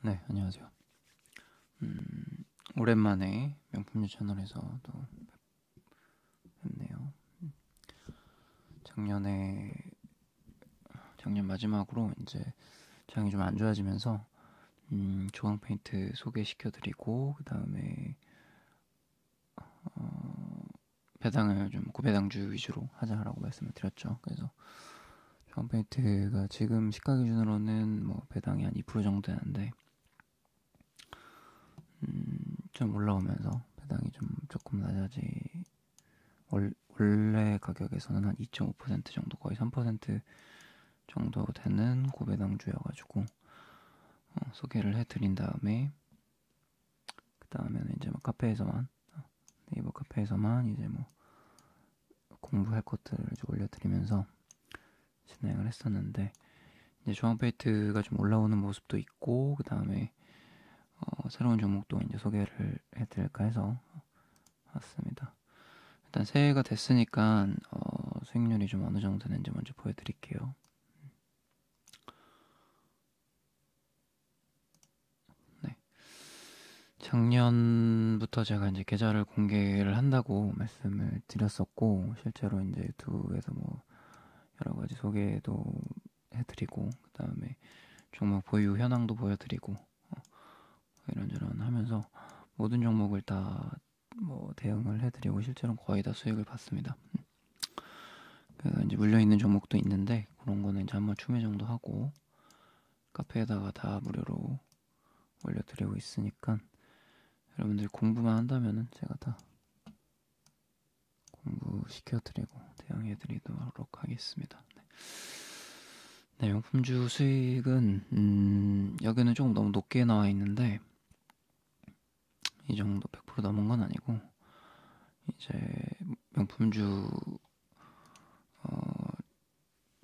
네, 안녕하세요. 오랜만에 명품주 채널에서 또 뵙네요. 작년에 작년 마지막으로 이제 장이 좀 안 좋아지면서 조광 페인트 소개시켜드리고 그 다음에 배당을 좀 고배당주 위주로 하자라고 말씀을 드렸죠. 그래서 조광 페인트가 지금 시가 기준으로는 뭐 배당이 한 2% 정도 되는데 좀 올라오면서 배당이 좀 조금 낮아지 원래 가격에서는 한 2.5% 정도 거의 3% 정도 되는 고배당주여가지고 소개를 해드린 다음에 그 다음에는 이제 뭐 카페에서만 네이버 카페에서만 이제 뭐 공부할 것들을 이제 올려드리면서 진행을 했었는데 이제 조항페이트가 좀 올라오는 모습도 있고 그 다음에 새로운 종목도 이제 소개를 해드릴까 해서 왔습니다. 일단 새해가 됐으니까 수익률이 좀 어느 정도 되는지 먼저 보여드릴게요. 네. 작년부터 제가 이제 계좌를 공개를 한다고 말씀을 드렸었고 실제로 이제 유튜브에서 뭐 여러 가지 소개도 해드리고 그다음에 종목 보유 현황도 보여드리고 이런저런 하면서 모든 종목을 다 뭐 대응을 해드리고 실제로 거의 다 수익을 봤습니다. 그래서 이제 물려 있는 종목도 있는데 그런 거는 이제 한번 추매 정도 하고 카페에다가 다 무료로 올려드리고 있으니까 여러분들이 공부만 한다면은 제가 다 공부시켜드리고 대응해드리도록 하겠습니다. 네, 명품주 수익은 여기는 조금 너무 높게 나와 있는데 이 정도 100% 넘은 건 아니고 이제 명품주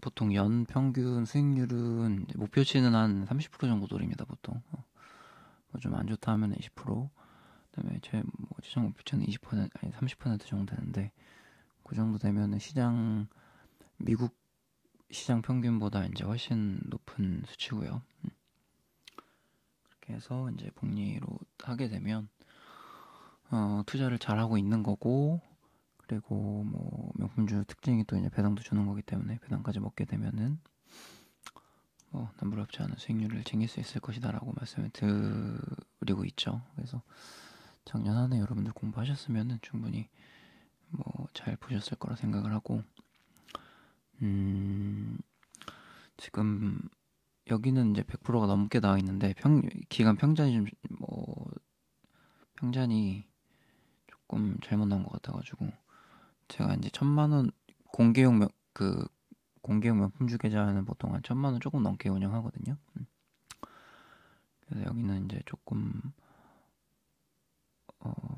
보통 연 평균 수익률은 목표치는 한 30% 정도 노립니다 보통. 좀 안 좋다 하면 20%, 그다음에 제 최종 목표치는 20% 아니 30% 정도 되는데 그 정도 되면은 미국 시장 평균보다 이제 훨씬 높은 수치고요. 그렇게 해서 이제 복리로 하게 되면 투자를 잘 하고 있는 거고 그리고 뭐 명품주 특징이 또 이제 배당도 주는 거기 때문에 배당까지 먹게 되면은 뭐 남부럽지 않은 수익률을 챙길 수 있을 것이다라고 말씀을 드리고 있죠. 그래서 작년 한 해 여러분들 공부하셨으면은 충분히 뭐 잘 보셨을 거라 생각을 하고 지금 여기는 이제 100%가 넘게 나와 있는데 기간 평전이 평전이 조금 잘못 나온 것 같아가지고 제가 이제 1,000만 원 공개용 명품주 계좌는 보통 한 1,000만 원 조금 넘게 운영하거든요. 그래서 여기는 이제 조금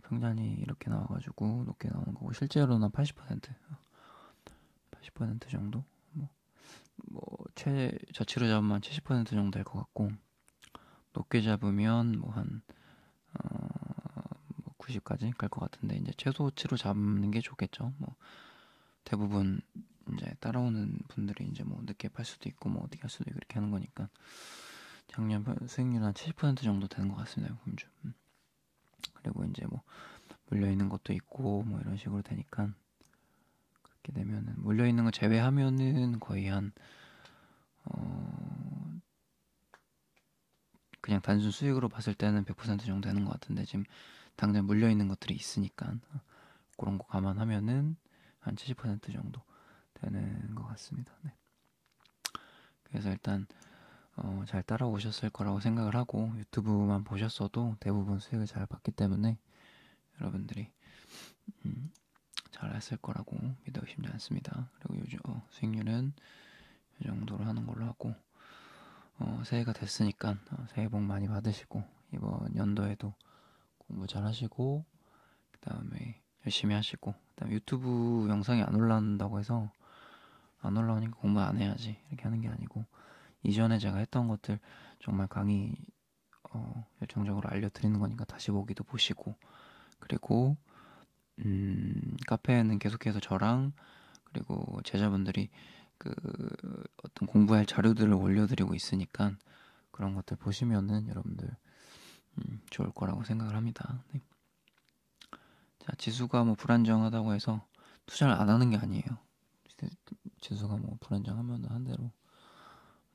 평단이 이렇게 나와가지고 높게 나오는 거고 실제로는 80% 정도 저치로 잡으면 70% 정도 될 것 같고 높게 잡으면 뭐 한 90까지 갈 것 같은데 이제 최소치로 잡는 게 좋겠죠. 뭐 대부분 이제 따라오는 분들이 이제 뭐 늦게 팔 수도 있고 뭐 어떻게 할 수도 있고 그렇게 하는 거니까 작년 수익률 한 70% 정도 되는 것 같습니다. 금주. 그리고 이제 뭐 물려 있는 것도 있고 뭐 이런 식으로 되니까 그렇게 되면은 물려 있는 거 제외하면은 거의 한 그냥 단순 수익으로 봤을 때는 100% 정도 되는 것 같은데 지금 당장 물려 있는 것들이 있으니까 그런 거 감안하면은 한 70% 정도 되는 것 같습니다. 네. 그래서 일단 잘 따라오셨을 거라고 생각을 하고 유튜브만 보셨어도 대부분 수익을 잘 봤기 때문에 여러분들이 잘 했을 거라고 믿어 의심지 않습니다. 그리고 요즘 수익률은 이 정도로 하는 걸로 하고 새해가 됐으니까 새해 복 많이 받으시고 이번 연도에도 공부 잘 하시고 그 다음에 열심히 하시고 그다음에 유튜브 영상이 안 올라온다고 해서 안 올라오니까 공부 안 해야지 이렇게 하는 게 아니고 이전에 제가 했던 것들 정말 강의 열정적으로 알려드리는 거니까 다시 보기도 보시고 그리고 카페에는 계속해서 저랑 그리고 제자분들이 그 어떤 공부할 자료들을 올려드리고 있으니까 그런 것들 보시면은 여러분들 좋을 거라고 생각을 합니다. 네. 자, 지수가 뭐 불안정하다고 해서 투자를 안 하는 게 아니에요. 지수가 뭐 불안정하면 한 대로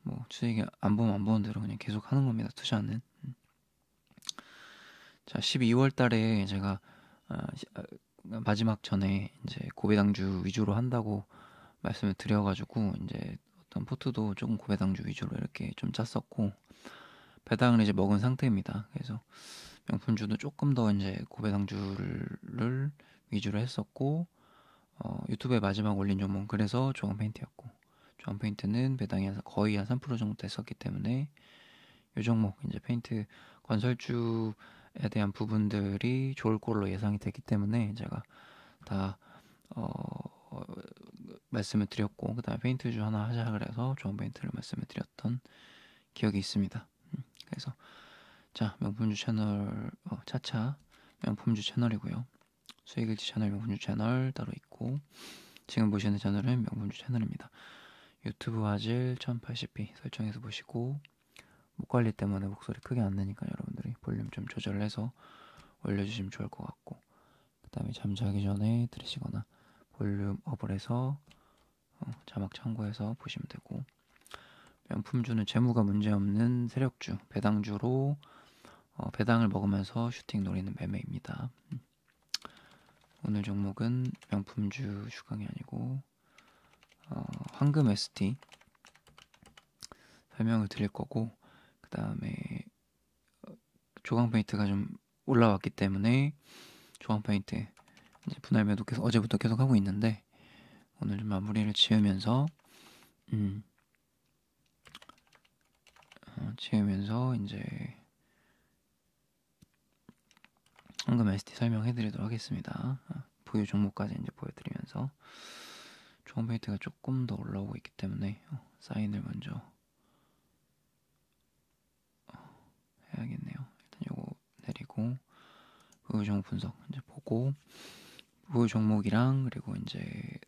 뭐 수익이 안 보면 안 보는 대로 그냥 계속 하는 겁니다. 투자는. 자, 12월 달에 제가 마지막 전에 이제 고배당주 위주로 한다고 말씀을 드려가지고 이제 어떤 포트도 조금 고배당주 위주로 이렇게 좀 짰었고 배당을 이제 먹은 상태입니다. 그래서 명품주도 조금 더 이제 고배당주를 위주로 했었고 유튜브에 마지막 올린 종목은 그래서 조항 페인트였고 조항 페인트는 배당이 거의 한 3% 정도 됐었기 때문에 이 종목 이제 페인트 건설주에 대한 부분들이 좋을 걸로 예상이 되기 때문에 제가 다 말씀을 드렸고 그다음에 페인트주 하나 하자 그래서 조항 페인트를 말씀을 드렸던 기억이 있습니다. 그래서 자, 명품주 채널 차차 명품주 채널이고요. 수익일지 채널 명품주 채널 따로 있고 지금 보시는 채널은 명품주 채널입니다. 유튜브 화질 1080p 설정해서 보시고 목 관리 때문에 목소리 크게 안 내니까 여러분들이 볼륨 좀 조절해서 올려주시면 좋을 것 같고 그 다음에 잠자기 전에 들으시거나 볼륨 업을 해서 자막 참고해서 보시면 되고 명품주는 재무가 문제없는 세력주 배당주로 배당을 먹으면서 슈팅 노리는 매매입니다. 오늘 종목은 명품주 주강이 아니고 황금 ST 설명을 드릴 거고 그 다음에 조강 페인트가 좀 올라왔기 때문에 조강 페인트 이제 분할 매도 계속 어제부터 계속 하고 있는데 오늘 좀 마무리를 지으면서 이제 황금 ST 설명해드리도록 하겠습니다. 보유 종목까지 이제 보여드리면서 조강 페인트가 조금 더 올라오고 있기 때문에 사인을 먼저 해야겠네요. 일단 요거 내리고 보유 종목 분석 이제 보고 보유 종목이랑 그리고 이제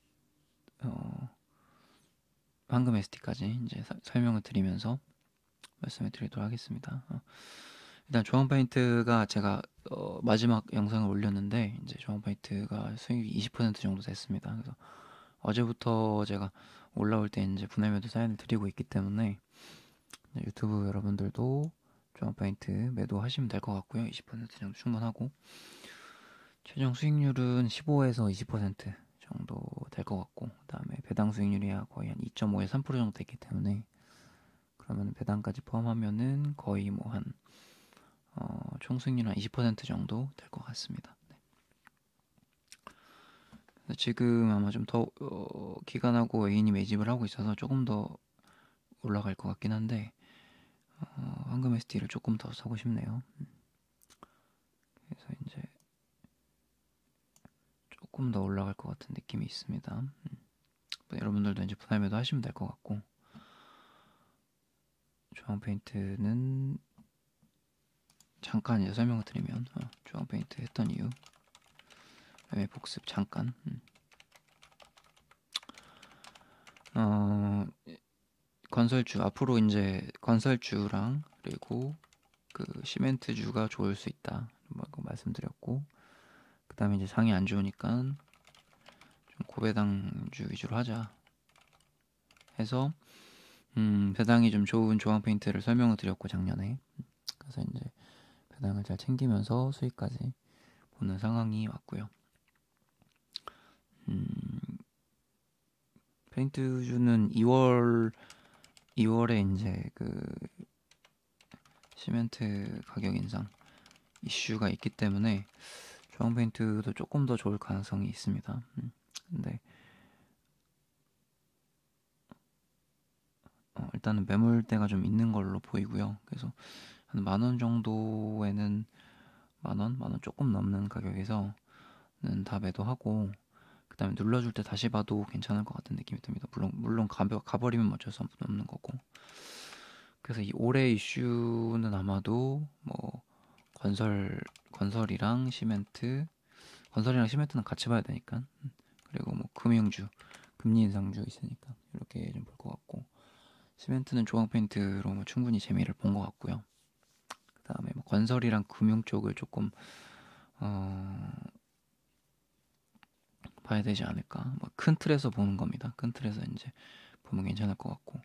황금 ST까지 이제 설명을 드리면서 말씀을 드리도록 하겠습니다. 일단 조항 페인트가 제가 마지막 영상을 올렸는데 이제 조항 페인트가 수익이 20% 정도 됐습니다. 그래서 어제부터 제가 올라올 때 이제 분할 매도 사인을 드리고 있기 때문에 유튜브 여러분들도 조항 페인트 매도하시면 될 것 같고요. 20% 정도 충분하고 최종 수익률은 15에서 20% 정도 될 것 같고 그다음에 배당 수익률이 거의 한 2.5에서 3% 정도 되기 때문에 그러면 배당까지 포함하면은 거의 뭐 한 총 수익률 한 20% 정도 될 것 같습니다. 네. 지금 아마 좀 더 기간하고 A님 매집을 하고 있어서 조금 더 올라갈 것 같긴 한데 황금 ST를 조금 더 사고 싶네요. 그래서 이제 조금 더 올라갈 것 같은 느낌이 있습니다. 여러분들도 이제 분할 매도 하시면 될 것 같고 조항 페인트는 잠깐 이제 설명을 드리면 조항 페인트 했던 이유 매매 복습 잠깐 건설주 앞으로 이제 건설주랑 그리고 그 시멘트주가 좋을 수 있다 뭐 말씀드렸고 그 다음에 이제 상이 안 좋으니까 좀 고배당주 위주로 하자 해서 배당이 좀 좋은 조항 페인트를 설명을 드렸고 작년에 그래서 이제 배당을 잘 챙기면서 수익까지 보는 상황이 왔고요. 페인트주는 2월에 이제 그 시멘트 가격 인상 이슈가 있기 때문에 조항 페인트도 조금 더 좋을 가능성이 있습니다. 근데 일단은 매물대가 좀 있는 걸로 보이고요. 그래서 한 10,000원 정도에는 만원 조금 넘는 가격에서는 다 매도하고 그 다음에 눌러줄 때 다시 봐도 괜찮을 것 같은 느낌이 듭니다. 물론 가버리면 어쩔 수 없는 거고. 그래서 이 올해 이슈는 아마도 뭐 건설이랑 시멘트는 같이 봐야 되니까 그리고 뭐 금융주 금리 인상주 있으니까 이렇게 좀 볼 것 같고 시멘트는 조각 페인트로 뭐 충분히 재미를 본 것 같고요. 그다음에 뭐 건설이랑 금융 쪽을 조금 봐야 되지 않을까. 뭐 큰 틀에서 보는 겁니다. 큰 틀에서 이제 보면 괜찮을 것 같고,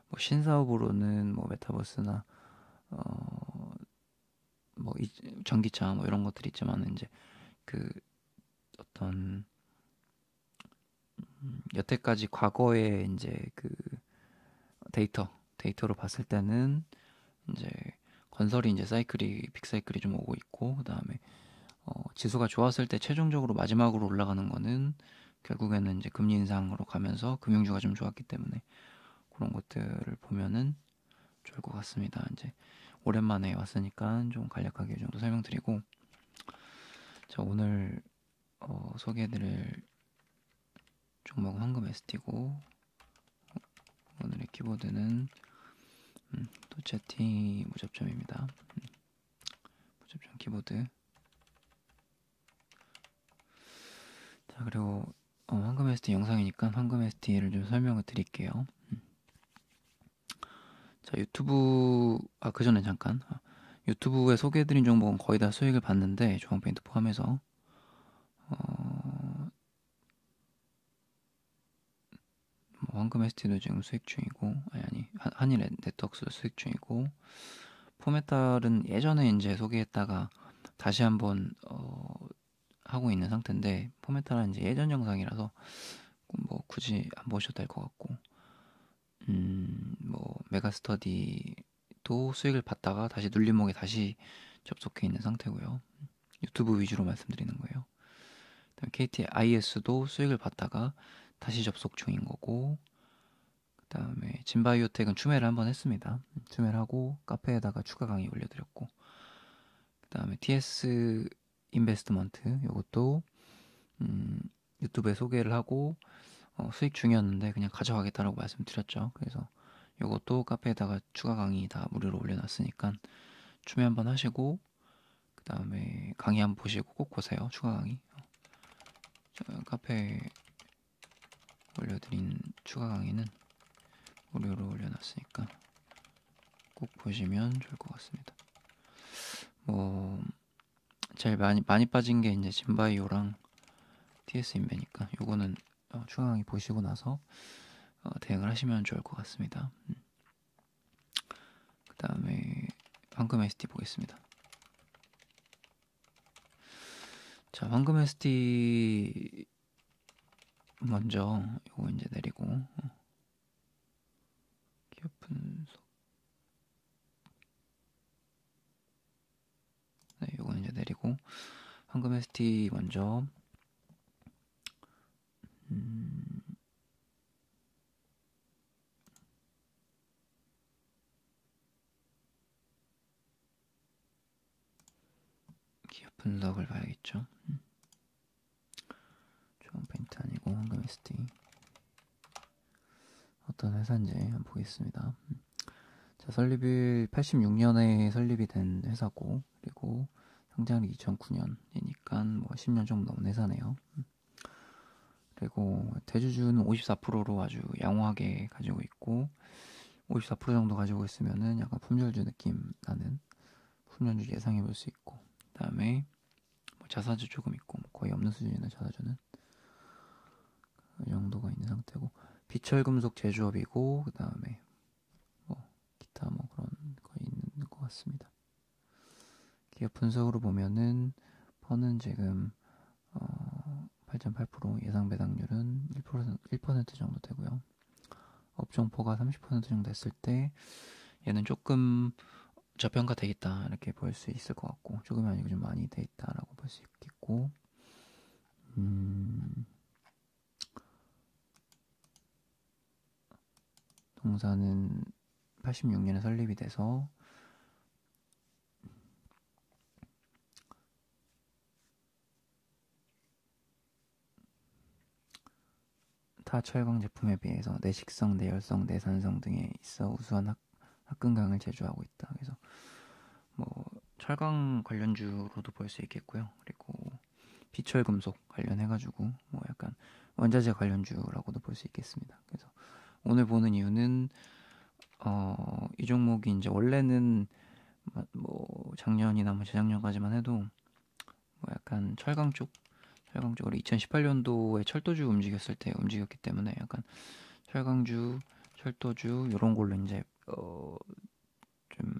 뭐 신사업으로는 뭐 메타버스나 뭐 전기차 뭐 이런 것들이 있지만 이제 그 어떤 여태까지 과거에 이제 그 데이터로 봤을 때는 이제 건설이 이제 빅사이클이 좀 오고 있고, 그다음에 지수가 좋았을 때 최종적으로 마지막으로 올라가는 거는 결국에는 이제 금리 인상으로 가면서 금융주가 좀 좋았기 때문에 그런 것들을 보면은 좋을 것 같습니다. 이제 오랜만에 왔으니까 좀 간략하게 이 정도 설명드리고, 자, 오늘 소개해드릴 종목은 황금 ST고, 오늘의 키보드는 도체티 무접점입니다. 무접점 키보드. 자, 그리고 황금 ST 영상이니까 황금 ST를 좀 설명을 드릴게요. 자, 그 전에 잠깐. 유튜브에 소개해드린 종목은 거의 다 수익을 봤는데, 조항 페인트 포함해서. 뭐 황금 ST도 지금 수익 중이고, 한일 네트워크스도 수익 중이고, 포메탈은 예전에 이제 소개했다가 다시 한번 하고 있는 상태인데, 포메탈은 이제 예전 영상이라서 뭐 굳이 안 보셔도 될 것 같고, 뭐 메가스터디도 수익을 봤다가 다시 눌림목에 다시 접속해 있는 상태고요. 유튜브 위주로 말씀드리는 거예요. 그다음에 KTIS도 수익을 봤다가 다시 접속 중인 거고, 그다음에 진바이오텍은 추매를 한번 했습니다. 추매를 하고 카페에다가 추가 강의 올려드렸고, 그다음에 TS 인베스트먼트 이것도 유튜브에 소개를 하고 수익 중이었는데 그냥 가져가겠다라고 말씀드렸죠. 그래서 이것도 카페에다가 추가 강의 다 무료로 올려놨으니까 추매 한번 하시고, 그 다음에 강의 한번 보시고 꼭 보세요. 추가 강의. 카페에 올려드린 추가 강의는 무료로 올려놨으니까 꼭 보시면 좋을 것 같습니다. 뭐 제일 많이 빠진 게 이제 진바이오랑 TS 인베니까 요거는 추가 강의 보시고 나서 대응을 하시면 좋을 것 같습니다. 그 다음에 황금 ST 보겠습니다. 자, 황금 ST 먼저 요거 이제 내리고 기업 분석. 네, 요거 이제 내리고 황금 ST 먼저 기업 분석을 봐야겠죠. 조합 페인트 아니고 황금 ST 어떤 회사인지 한번 보겠습니다. 자, 설립일 86년에 설립이 된 회사고, 그리고 상장이 2009년이니까 뭐 10년 정도 넘은 회사네요. 그리고 대주주는 54%로 아주 양호하게 가지고 있고, 54% 정도 가지고 있으면은 약간 품절주 느낌 나는 품절주 예상해 볼 수 있고, 그 다음에 뭐 자사주 조금 있고, 뭐 거의 없는 수준이나 자사주는 이 정도가 있는 상태고, 비철금속 제조업이고, 그 다음에 뭐 기타 뭐 그런 거 있는 것 같습니다. 기업 분석으로 보면은 퍼는 지금 8.8%, 예상 배당률은 1% 정도 되고요. 업종포가 30% 정도 됐을 때 얘는 조금 저평가 돼 있다 이렇게 볼 수 있을 것 같고, 조금이 아니고 좀 많이 돼 있다라고 볼 수 있겠고, 동사는 86년에 설립이 돼서 타 철강 제품에 비해서 내식성, 내열성, 내산성 등에 있어 우수한 합금강을 제조하고 있다. 그래서 뭐 철강 관련주로도 볼 수 있겠고요. 그리고 비철금속 관련해가지고 뭐 약간 원자재 관련주라고도 볼 수 있겠습니다. 그래서 오늘 보는 이유는 이 종목이 이제 원래는 뭐 작년이나 뭐 재작년까지만 해도 뭐 약간 철강 쪽으로 2018년도에 철도주 움직였을 때 움직였기 때문에 약간 철강주, 철도주 이런 걸로 이제 좀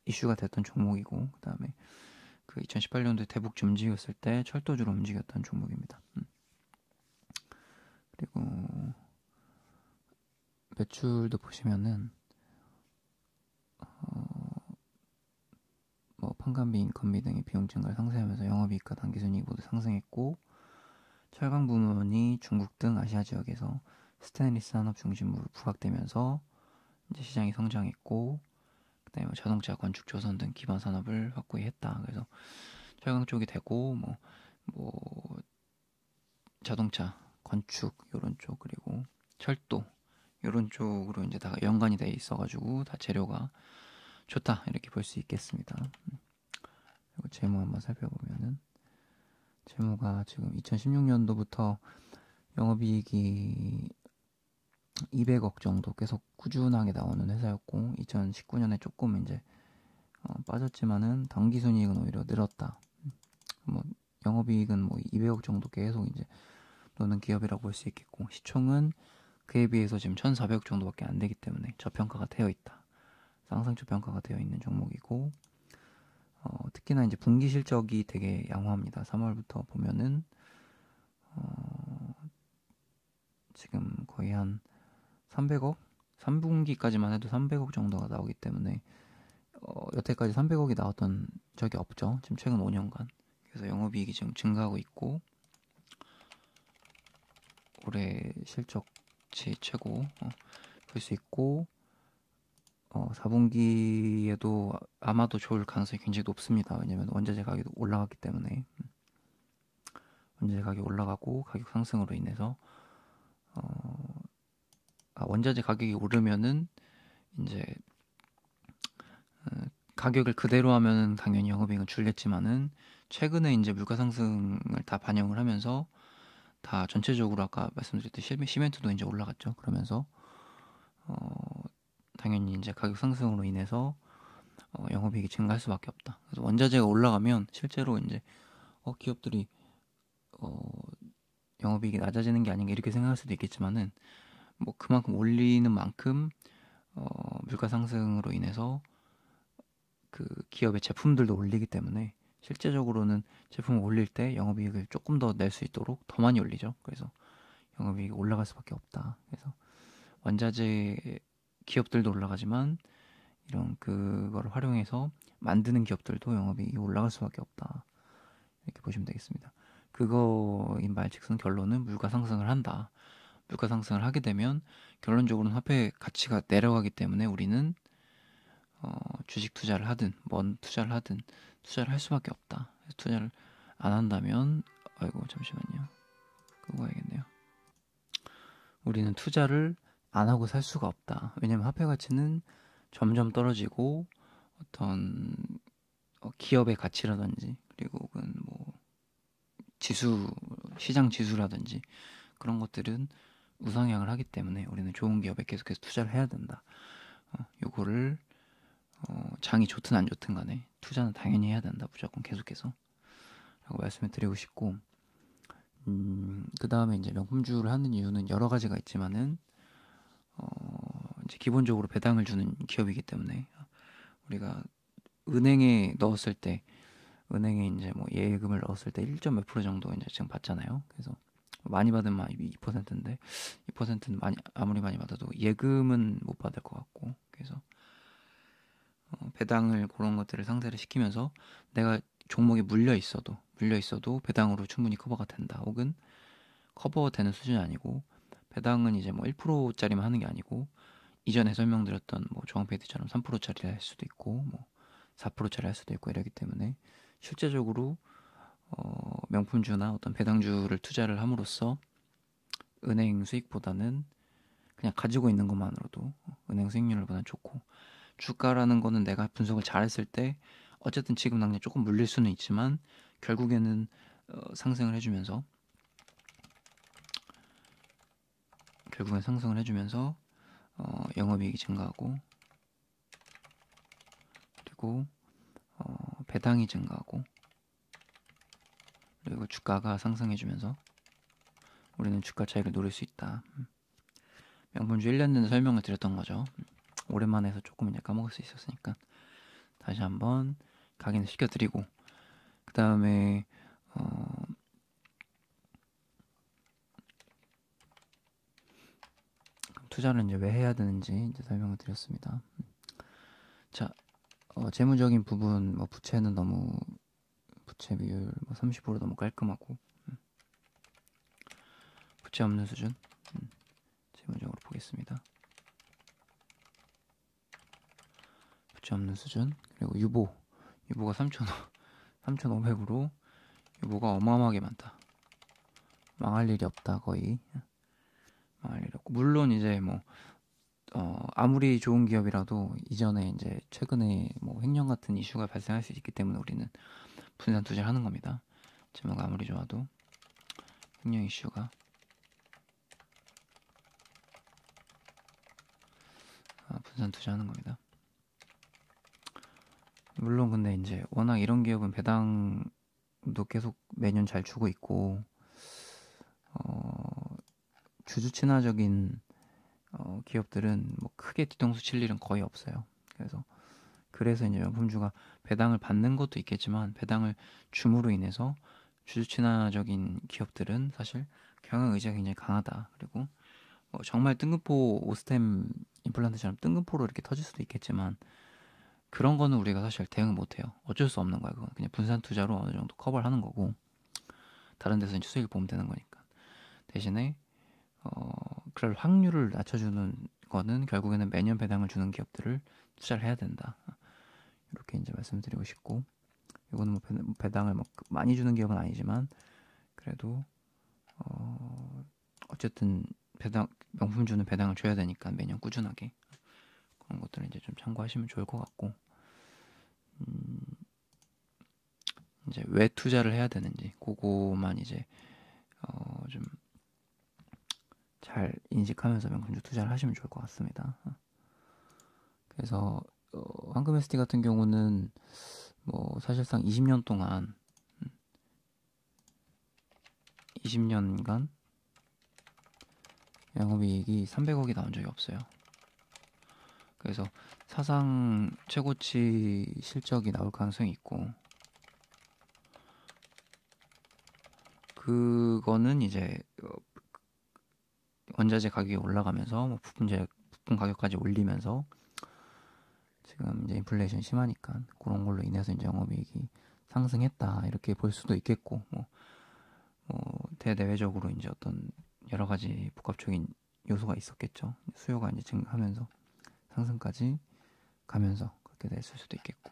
이슈가 됐던 종목이고, 그다음에 그 2018년도에 대북주 움직였을 때 철도주로 움직였던 종목입니다. 그리고 매출도 보시면은 뭐 판관비, 인건비 등의 비용 증가를 상쇄하면서 영업이익과 당기순이익 모두 상승했고, 철강 부문이 중국 등 아시아 지역에서 스테인리스 산업 중심으로 부각되면서 이제 시장이 성장했고, 그다음에 뭐 자동차, 건축, 조선 등 기반 산업을 확고히 했다. 그래서 철강 쪽이 되고 뭐 자동차, 건축 이런 쪽, 그리고 철도 이런 쪽으로 이제 다 연관이 돼 있어가지고 다 재료가 좋다 이렇게 볼 수 있겠습니다. 그리고 재무 한번 살펴보면은 재무가 지금 2016년도부터 영업이익이 200억 정도 계속 꾸준하게 나오는 회사였고, 2019년에 조금 이제 빠졌지만은 당기순이익은 오히려 늘었다. 뭐 영업이익은 뭐 200억 정도 계속 이제 노는 기업이라고 볼 수 있겠고, 시총은 그에 비해서 지금 1,400억 정도밖에 안 되기 때문에 저평가가 되어 있다. 상승 평가가 되어 있는 종목이고, 특히나 이제 분기 실적이 되게 양호합니다. 3월부터 보면은 지금 거의 한 300억? 3분기까지만 해도 300억 정도가 나오기 때문에 여태까지 300억이 나왔던 적이 없죠. 지금 최근 5년간. 그래서 영업이익이 지금 증가하고 있고, 올해 실적치 최고 볼 수 있고, 4분기에도 아마도 좋을 가능성이 굉장히 높습니다. 왜냐면 원자재 가격이 올라갔기 때문에. 원자재 가격이 올라가고 가격 상승으로 인해서 원자재 가격이 오르면은 이제 가격을 그대로 하면 당연히 영업이익은 줄겠지만은, 최근에 이제 물가 상승을 다 반영을 하면서 다 전체적으로 아까 말씀드렸듯이 시멘트도 이제 올라갔죠. 그러면서 당연히 이제 가격 상승으로 인해서 영업이익이 증가할 수밖에 없다. 그래서 원자재가 올라가면 실제로 이제 기업들이 영업이익이 낮아지는 게 아닌가 이렇게 생각할 수도 있겠지만은, 뭐 그만큼 올리는 만큼 물가 상승으로 인해서 그 기업의 제품들도 올리기 때문에 실제적으로는 제품을 올릴 때 영업이익을 조금 더 낼 수 있도록 더 많이 올리죠. 그래서 영업이익이 올라갈 수밖에 없다. 그래서 원자재 기업들도 올라가지만 이런 그거를 활용해서 만드는 기업들도 영업이익이 올라갈 수밖에 없다. 이렇게 보시면 되겠습니다. 그거인 말즉슨 결론은 물가 상승을 한다. 물가 상승을 하게 되면 결론적으로는 화폐 가치가 내려가기 때문에 우리는 주식 투자를 하든 뭔 투자를 하든 투자를 할 수밖에 없다. 투자를 안 한다면, 아이고 잠시만요, 그거 해야겠네요. 우리는 투자를 안 하고 살 수가 없다. 왜냐면 화폐 가치는 점점 떨어지고 어떤 기업의 가치라든지, 그리고 혹은 뭐 지수, 시장 지수라든지 그런 것들은 우상향을 하기 때문에 우리는 좋은 기업에 계속해서 투자를 해야 된다. 요거를 장이 좋든 안 좋든 간에 투자는 당연히 해야 된다. 무조건 계속해서 라고 말씀을 드리고 싶고, 그 다음에 이제 명품주를 하는 이유는 여러 가지가 있지만은 이제 기본적으로 배당을 주는 기업이기 때문에, 우리가 은행에 넣었을 때, 은행에 이제 뭐 예금을 넣었을 때 1점 몇 프로 정도 이제 지금 받잖아요. 그래서 많이 받으면 2%인데 2%는 많이, 아무리 많이 받아도 예금은 못 받을 것 같고, 그래서 배당을 그런 것들을 상세를 시키면서 내가 종목에 물려 있어도 배당으로 충분히 커버가 된다. 혹은 커버되는 수준이 아니고, 배당은 이제 뭐 1%짜리만 하는 게 아니고 이전에 설명드렸던 뭐 조항페이트처럼 3%짜리 할 수도 있고 뭐 4%짜리 할 수도 있고 이러기 때문에, 실제적으로 명품주나 어떤 배당주를 투자를 함으로써 은행 수익보다는 그냥 가지고 있는 것만으로도 은행 수익률보다는 좋고, 주가라는 거는 내가 분석을 잘했을 때 어쨌든 지금 당장 조금 물릴 수는 있지만 결국에는 상승을 해주면서 영업이익이 증가하고, 그리고 배당이 증가하고, 그리고 주가가 상승해주면서 우리는 주가 차익을 노릴 수 있다. 명분주 1년 된 설명을 드렸던 거죠. 오랜만에 해서 조금 이제 까먹을 수 있었으니까 다시 한번 각인을 시켜드리고, 그 다음에 투자를 이제 왜 해야 되는지 이제 설명을 드렸습니다. 자, 재무적인 부분, 뭐 부채는 너무 부채 비율 30% 너무 깔끔하고, 부채 없는 수준, 재무적으로 보겠습니다. 부채 없는 수준, 그리고 유보가 3,500으로 유보가 어마어마하게 많다. 망할 일이 없다. 거의 망할 일이 없고, 물론 이제 뭐 아무리 좋은 기업이라도 이전에 이제 최근에 뭐 횡령 같은 이슈가 발생할 수 있기 때문에 우리는 분산 투자를 하는 겁니다. 재무가 아무리 좋아도 횡령 이슈가 분산 투자하는 겁니다. 물론 근데 이제 워낙 이런 기업은 배당도 계속 매년 잘 주고 있고, 주주 친화적인 기업들은 뭐 크게 뒤통수 칠 일은 거의 없어요. 그래서 이제 명품주가 배당을 받는 것도 있겠지만, 배당을 줌으로 인해서 주주 친화적인 기업들은 사실 경영 의지가 굉장히 강하다. 그리고 정말 뜬금포 오스템 임플란트처럼 뜬금포로 이렇게 터질 수도 있겠지만, 그런 거는 우리가 사실 대응 못 해요. 어쩔 수 없는 거야. 그건 그냥 분산 투자로 어느 정도 커버를 하는 거고, 다른 데서 이제 수익을 보면 되는 거니까. 대신에 그럴 확률을 낮춰주는 거는 결국에는 매년 배당을 주는 기업들을 투자를 해야 된다. 이렇게 이제 말씀드리고 싶고, 이거는 뭐 배당을 뭐 많이 주는 기업은 아니지만, 그래도 어쨌든 명품주는 배당을 줘야 되니까 매년 꾸준하게 그런 것들을 이제 좀 참고하시면 좋을 것 같고, 이제 왜 투자를 해야 되는지 그거만 이제 좀 잘 인식하면서 명품주 투자를 하시면 좋을 것 같습니다. 그래서 황금 ST 같은 경우는 뭐 사실상 20년간 영업이익이 300억이 나온 적이 없어요. 그래서 사상 최고치 실적이 나올 가능성이 있고, 그거는 이제 원자재 가격이 올라가면서 뭐 부품 가격까지 올리면서 지금 이제 인플레이션 심하니까 그런 걸로 인해서 이제 영업이익이 상승했다 이렇게 볼 수도 있겠고, 뭐 대내외적으로 이제 어떤 여러 가지 복합적인 요소가 있었겠죠. 수요가 이제 증가하면서 상승까지 가면서 그렇게 됐을 수도 있겠고,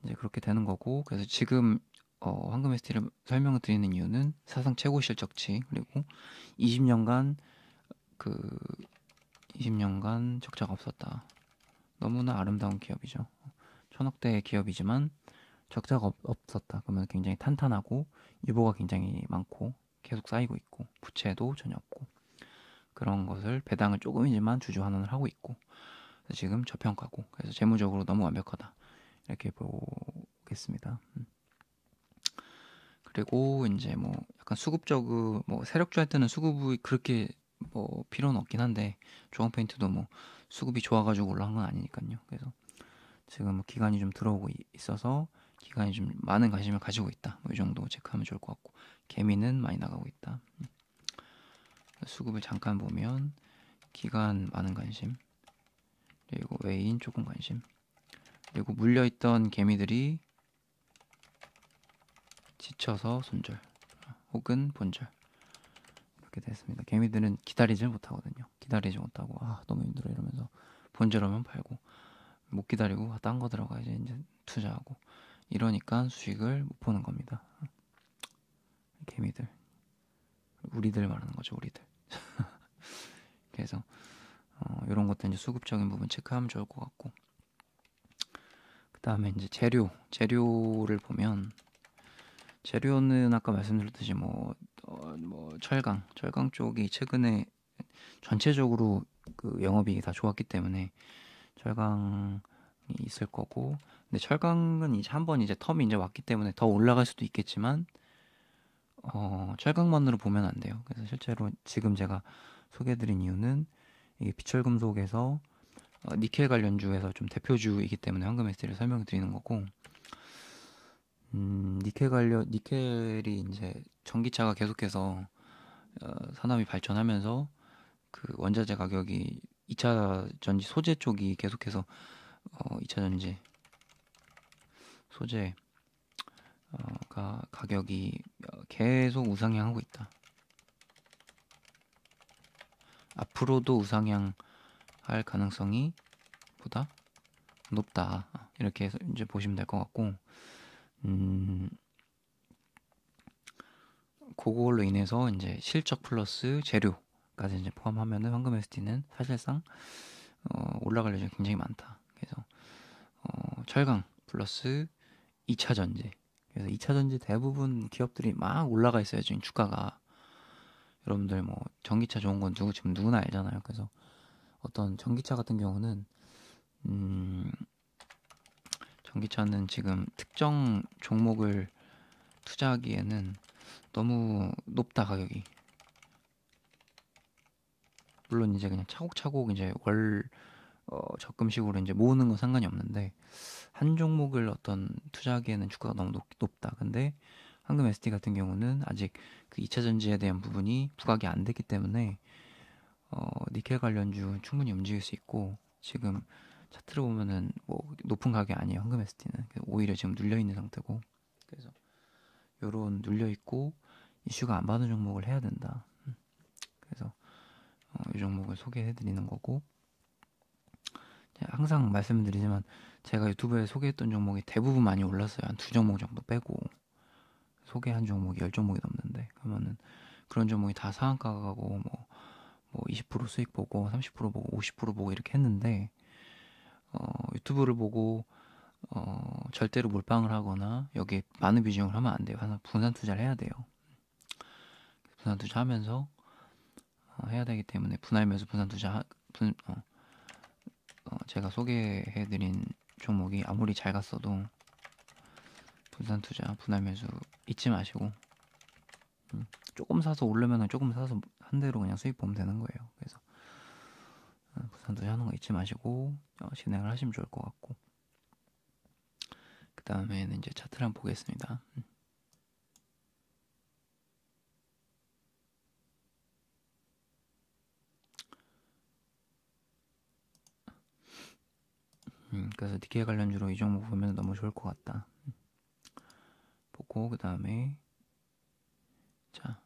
이제 그렇게 되는 거고, 그래서 지금 황금 ST를 설명을 드리는 이유는 사상 최고 실적치, 그리고 20년간 20년간 적자가 없었다. 너무나 아름다운 기업이죠. 천억대의 기업이지만 적자가 없었다. 그러면 굉장히 탄탄하고 유보가 굉장히 많고 계속 쌓이고 있고 부채도 전혀 없고, 그런 것을 배당을 조금이지만 주주 환원을 하고 있고, 지금 저평가고, 그래서 재무적으로 너무 완벽하다 이렇게 보겠습니다. 그리고 이제 뭐 약간 수급적으로 뭐 세력주 할 때는 수급이 그렇게 뭐 필요는 없긴 한데, 조합페인트도 뭐 수급이 좋아가지고 올라간 건 아니니까요. 그래서 지금 뭐 기간이 좀 들어오고 있어서 기간이 좀 많은 관심을 가지고 있다. 뭐 이 정도 체크하면 좋을 것 같고, 개미는 많이 나가고 있다. 수급을 잠깐 보면 기간 많은 관심, 그리고 외인 조금 관심, 그리고 물려있던 개미들이 지쳐서 손절 혹은 본절 이렇게 됐습니다. 개미들은 기다리질 못하거든요. 기다리지 못하고 너무 힘들어 이러면서 본절하면 팔고, 못 기다리고 딴 거 들어가야지 이제 투자하고, 이러니까 수익을 못 보는 겁니다. 개미들, 우리들 말하는 거죠. 우리들. 그래서 이런 것도 이제 수급적인 부분 체크하면 좋을 것 같고, 그 다음에 이제 재료를 보면, 재료는 아까 말씀드렸듯이 뭐 철강 쪽이 최근에 전체적으로 그 영업이익이 다 좋았기 때문에 철강이 있을 거고. 근데 철강은 이제 한번 이제 텀이 이제 왔기 때문에 더 올라갈 수도 있겠지만 철강만으로 보면 안 돼요. 그래서 실제로 지금 제가 소개해드린 이유는 이게 비철금속에서 니켈 관련주에서 좀 대표주이기 때문에 황금 SD를 설명을 드리는 거고, 니켈이 이제 전기차가 계속해서 산업이 발전하면서 그 원자재 가격이 2차 전지 소재 쪽이 계속해서 2차 전지 소재가 가격이 계속 우상향하고 있다. 앞으로도 우상향할 가능성이 보다 높다. 이렇게 해서 이제 보시면 될 것 같고, 그걸로 인해서 이제 실적 플러스 재료까지 이제 포함하면은 황금 SD는 사실상 올라갈 여지가 굉장히 많다. 그래서 철강 플러스 2차 전지. 그래서 2차 전지 대부분 기업들이 막 올라가 있어요. 지금 주가가. 여러분들 뭐 전기차 좋은 건 지금 누구나 알잖아요. 그래서 어떤 전기차 같은 경우는 전기차는 지금 특정 종목을 투자하기에는 너무 높다 가격이. 물론 이제 그냥 차곡차곡 이제 월 적금식으로 이제 모으는 건 상관이 없는데 한 종목을 어떤 투자하기에는 주가가 너무 높다. 근데 황금 ST 같은 경우는 아직 그 2차 전지에 대한 부분이 부각이 안 됐기 때문에 니켈 관련주 충분히 움직일 수 있고, 지금 차트를 보면은 뭐 높은 가격이 아니에요. 황금 ST는 오히려 지금 눌려 있는 상태고, 그래서 요런 눌려 있고 이슈가 안 받는 종목을 해야 된다. 그래서 이 종목을 소개해 드리는 거고, 항상 말씀드리지만 제가 유튜브에 소개했던 종목이 대부분 많이 올랐어요. 한 두 종목 정도 빼고 소개한 종목이 10종목이 넘는데, 그러면은 그런 종목이 다 상한가 가고 뭐 20% 수익 보고 30% 보고 50% 보고 이렇게 했는데, 유튜브를 보고 절대로 몰빵을 하거나 여기에 많은 비중을 하면 안 돼요. 항상 분산 투자를 해야 돼요. 분산 투자하면서 해야 되기 때문에 분할 매수 분산 투자 제가 소개해드린 종목이 아무리 잘 갔어도 분산 투자 분할 매수 잊지 마시고, 조금 사서 오르면은 조금 사서 한 대로 그냥 수익 보면 되는 거예요. 그래서 분산 투자 하는 거 잊지 마시고 진행을 하시면 좋을 것 같고, 그 다음에는 이제 차트를 한번 보겠습니다. 그래서 니켈 관련주로 이 종목 보면 너무 좋을 것 같다. 보고 그 다음에 자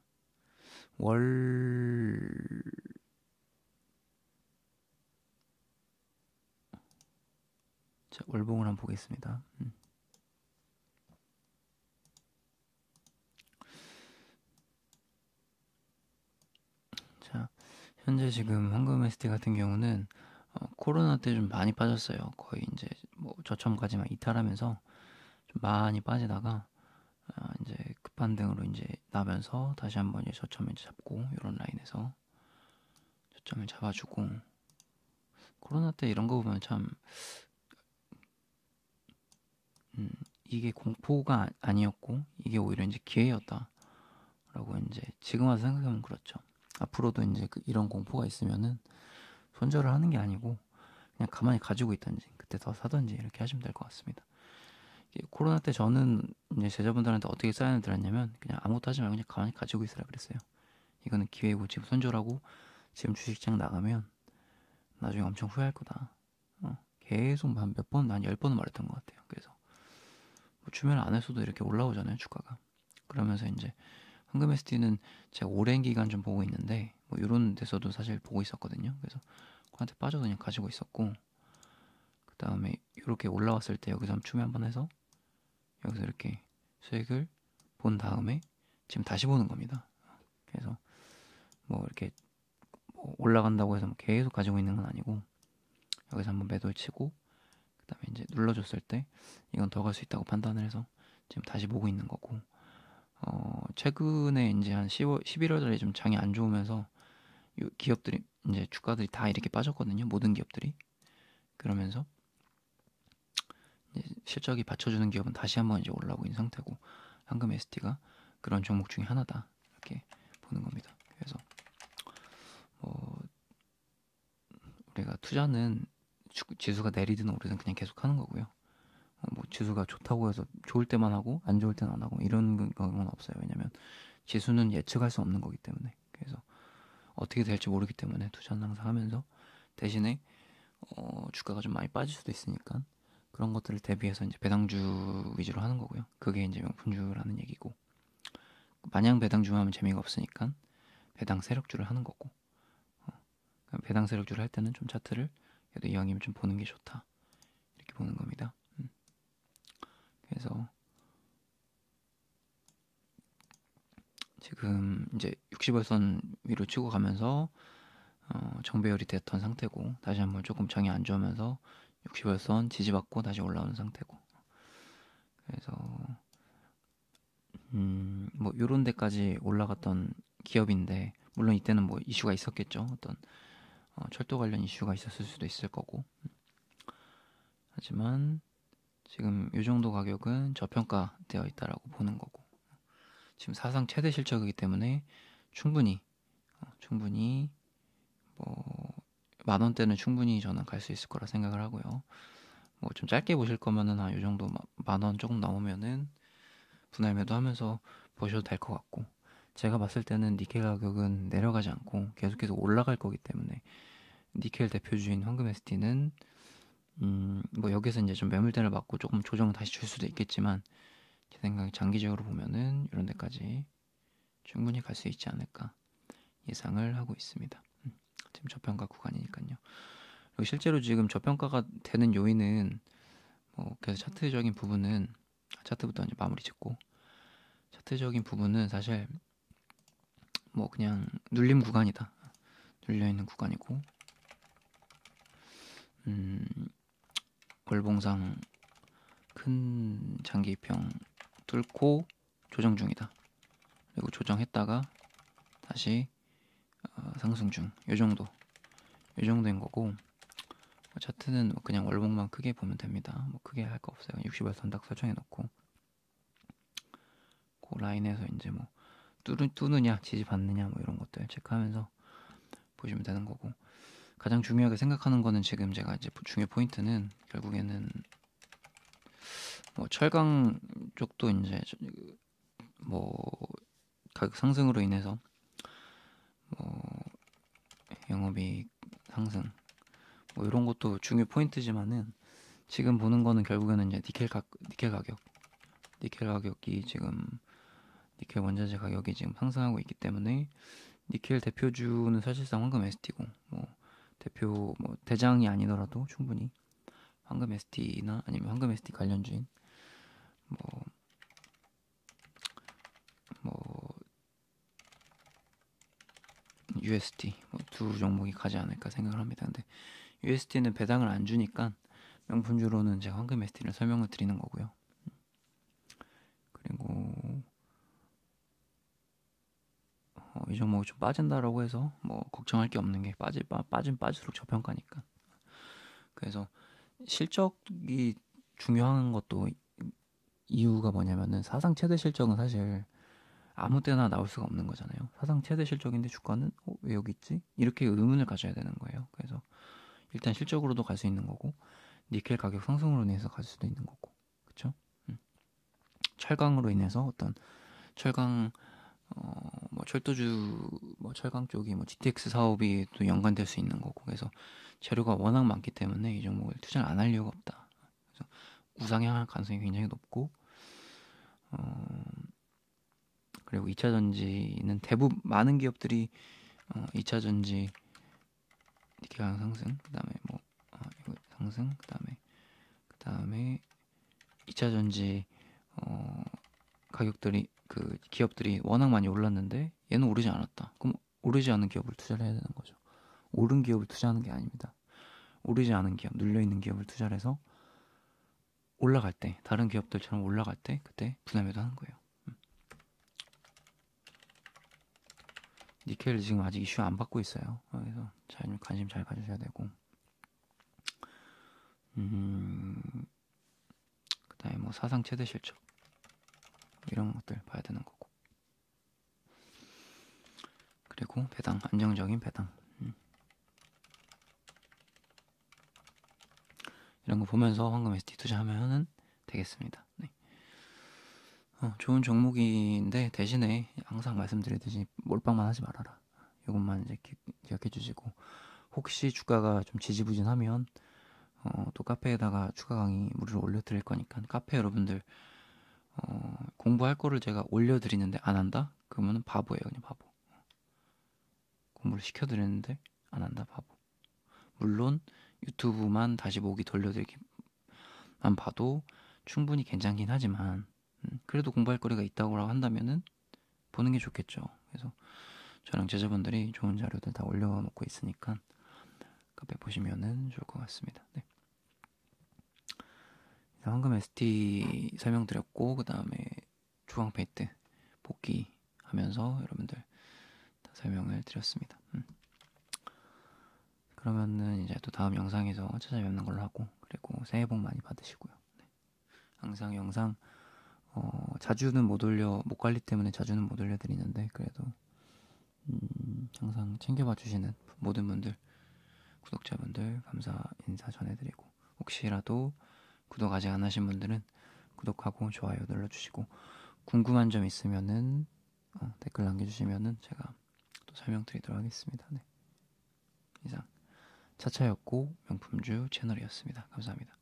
월봉을 한번 보겠습니다. 자, 현재 지금 황금 ST 같은 경우는 코로나 때 좀 많이 빠졌어요. 거의 이제 뭐 저점까지만 이탈하면서 좀 많이 빠지다가 이제 급반등으로 이제 나면서 다시 한번 이제 저점을 잡고 이런 라인에서 저점을 잡아주고, 코로나 때 이런 거 보면 참 이게 공포가 아니었고 이게 오히려 이제 기회였다라고 이제 지금 와서 생각하면 그렇죠. 앞으로도 이제 이런 공포가 있으면은 손절을 하는 게 아니고 그냥 가만히 가지고 있던지 그때 더 사던지 이렇게 하시면 될 것 같습니다. 코로나 때 저는 이제 제자분들한테 어떻게 사인을 드렸냐면 그냥 아무것도 하지 말고 그냥 가만히 가지고 있으라 그랬어요. 이거는 기회고 지금 손절하고 지금 주식시장 나가면 나중에 엄청 후회할 거다. 계속 한 몇 번, 한 10번은 말했던 것 같아요. 그래서 뭐 주면 안 했어도 이렇게 올라오잖아요, 주가가. 그러면서 이제 황금 SD는 제가 오랜 기간 좀 보고 있는데 뭐 이런 데서도 사실 보고 있었거든요. 그래서 그한테 빠져서 그냥 가지고 있었고, 그 다음에 이렇게 올라왔을 때 여기서 추매 한번 해서 여기서 이렇게 수익을 본 다음에 지금 다시 보는 겁니다. 그래서 뭐 이렇게 뭐 올라간다고 해서 뭐 계속 가지고 있는 건 아니고 여기서 한번 매도를 치고 그 다음에 이제 눌러줬을 때 이건 더 갈 수 있다고 판단을 해서 지금 다시 보고 있는 거고, 최근에 이제 한 11월 달에 좀 장이 안 좋으면서 기업들이 이제 주가들이 다 이렇게 빠졌거든요. 모든 기업들이. 그러면서 이제 실적이 받쳐주는 기업은 다시 한번 이제 올라오고 있는 상태고, 황금 ST가 그런 종목 중에 하나다, 이렇게 보는 겁니다. 그래서 뭐 우리가 투자는 지수가 내리든 오르든 그냥 계속 하는 거고요. 뭐 지수가 좋다고 해서 좋을 때만 하고 안 좋을 때는 안 하고 이런 건 없어요. 왜냐면 지수는 예측할 수 없는 거기 때문에. 그래서 어떻게 될지 모르기 때문에 투자는 항상 하면서, 대신에 주가가 좀 많이 빠질 수도 있으니까 그런 것들을 대비해서 이제 배당주 위주로 하는 거고요. 그게 이제 명분주라는 얘기고, 마냥 배당주만 하면 재미가 없으니까 배당 세력주를 하는 거고, 배당 세력주를 할 때는 좀 차트를 그래도 이왕이면 좀 보는 게 좋다, 이렇게 보는 겁니다. 그래서 지금 이제 60월선 위로 치고 가면서 정배열이 됐던 상태고, 다시 한번 조금 정이 안 좋으면서 60월선 지지받고 다시 올라오는 상태고, 그래서 뭐 요런 데까지 올라갔던 기업인데, 물론 이때는 뭐 이슈가 있었겠죠. 어떤 철도 관련 이슈가 있었을 수도 있을 거고, 하지만 지금 요 정도 가격은 저평가되어 있다라고 보는 거고, 지금 사상 최대 실적이기 때문에 충분히 뭐 10,000원대는 충분히 저는 갈 수 있을 거라 생각을 하고요. 뭐 좀 짧게 보실 거면은 한 요 정도 10,000원 조금 넘으면은 분할 매도하면서 보셔도 될 것 같고, 제가 봤을 때는 니켈 가격은 내려가지 않고 계속해서 올라갈 거기 때문에 니켈 대표주인 황금 ST는 뭐 여기서 이제 좀 매물대를 맞고 조금 조정 다시 줄 수도 있겠지만, 제 생각에 장기적으로 보면은 이런 데까지 충분히 갈 수 있지 않을까 예상을 하고 있습니다. 지금 저평가 구간이니까요. 그리고 실제로 지금 저평가가 되는 요인은 그래서 차트적인 부분은, 차트부터 이제 마무리 짓고, 차트적인 부분은 사실 뭐 그냥 눌림 구간이다, 눌려 있는 구간이고, 월봉상 큰 장기평 뚫고 조정 중이다. 그리고 조정했다가 다시 상승 중. 요 정도인 거고, 차트는 뭐 그냥 월봉만 크게 보면 됩니다. 뭐 크게 할 거 없어요. 60일 딱 설정해 놓고, 그 라인에서 이제 뭐 뚫느냐 지지받느냐 뭐 이런 것들 체크하면서 보시면 되는 거고, 가장 중요하게 생각하는 거는 지금 제가 이제 중요 포인트는 결국에는 뭐 철강 쪽도 이제 뭐 가격 상승으로 인해서 뭐 영업이익 상승 뭐 이런 것도 중요 포인트지만은, 지금 보는 거는 결국에는 이제 니켈 가격이 지금 니켈 원자재 가격이 지금 상승하고 있기 때문에, 니켈 대표주는 사실상 황금 ST고, 뭐 대표 뭐 대장이 아니더라도 충분히 황금 ST나 아니면 황금 ST 관련주인 뭐 UST 뭐 두 종목이 가지 않을까 생각을 합니다. 근데 UST는 배당을 안 주니까 명분주로는 제가 황금 ST를 설명을 드리는 거고요. 그리고 이 종목이 좀 빠진다라고 해서 뭐 걱정할 게 없는 게, 빠질수록 저평가니까. 그래서 실적이 중요한 것도 이유가 뭐냐면은, 사상 최대 실적은 사실 아무 때나 나올 수가 없는 거잖아요. 사상 최대 실적인데 주가는 왜 여기 있지? 이렇게 의문을 가져야 되는 거예요. 그래서 일단 실적으로도 갈 수 있는 거고, 니켈 가격 상승으로 인해서 갈 수도 있는 거고, 그렇죠? 철강으로 인해서 어떤 철강 뭐 철도주 뭐 철강 쪽이 뭐 GTX 사업이 또 연관될 수 있는 거고, 그래서 재료가 워낙 많기 때문에 이 종목을 투자를 안 할 이유가 없다. 그래서 우상향할 가능성이 굉장히 높고, 그리고 2차 전지는 대부분 많은 기업들이 2차 전지 니켈 가격 상승, 그다음에 뭐 이거 상승, 그다음에 2차 전지 가격들이 그 기업들이 워낙 많이 올랐는데 얘는 오르지 않았다. 그럼 오르지 않은 기업을 투자를 해야 되는 거죠. 오른 기업을 투자하는 게 아닙니다. 오르지 않은 기업, 눌려 있는 기업을 투자를 해서 올라갈 때, 다른 기업들처럼 올라갈 때 그때 분할 매도하는 거예요. 니켈 지금 아직 이슈 안 받고 있어요. 그래서 관심 잘 가주셔야 되고, 그다음에 뭐 사상 최대 실적 이런 것들 봐야 되는 거고, 그리고 배당, 안정적인 배당, 이런 거 보면서 황금 ST 투자하면은 되겠습니다. 네. 좋은 종목인데 대신에 항상 말씀드리듯이 몰빵만 하지 말아라. 이것만 이제 기억해 주시고, 혹시 주가가 좀 지지부진하면 또 카페에다가 추가 강의 무료로 올려드릴 거니까, 카페 여러분들 공부할 거를 제가 올려드리는데 안 한다? 그러면 바보예요. 그냥 바보. 공부를 시켜드리는데 안 한다, 바보. 물론 유튜브만 다시 보기 돌려드리기만 봐도 충분히 괜찮긴 하지만, 그래도 공부할 거리가 있다고 한다면은 보는 게 좋겠죠. 그래서 저랑 제자분들이 좋은 자료들 다 올려놓고 있으니까 카페 보시면은 좋을 것 같습니다. 네. 황금 ST 설명드렸고, 그 다음에 주황 페이트 복귀하면서 여러분들 다 설명을 드렸습니다. 그러면은 이제 또 다음 영상에서 찾아뵙는 걸로 하고, 그리고 새해 복 많이 받으시고요. 네. 항상 영상 자주는 목 관리 때문에 자주는 못 올려드리는데, 그래도 항상 챙겨봐 주시는 모든 분들, 구독자분들 감사 인사 전해드리고, 혹시라도 구독 아직 안 하신 분들은 구독하고 좋아요 눌러주시고, 궁금한 점 있으면은 댓글 남겨주시면은 제가 또 설명드리도록 하겠습니다. 네. 이상 차차였고 명품주 채널이었습니다. 감사합니다.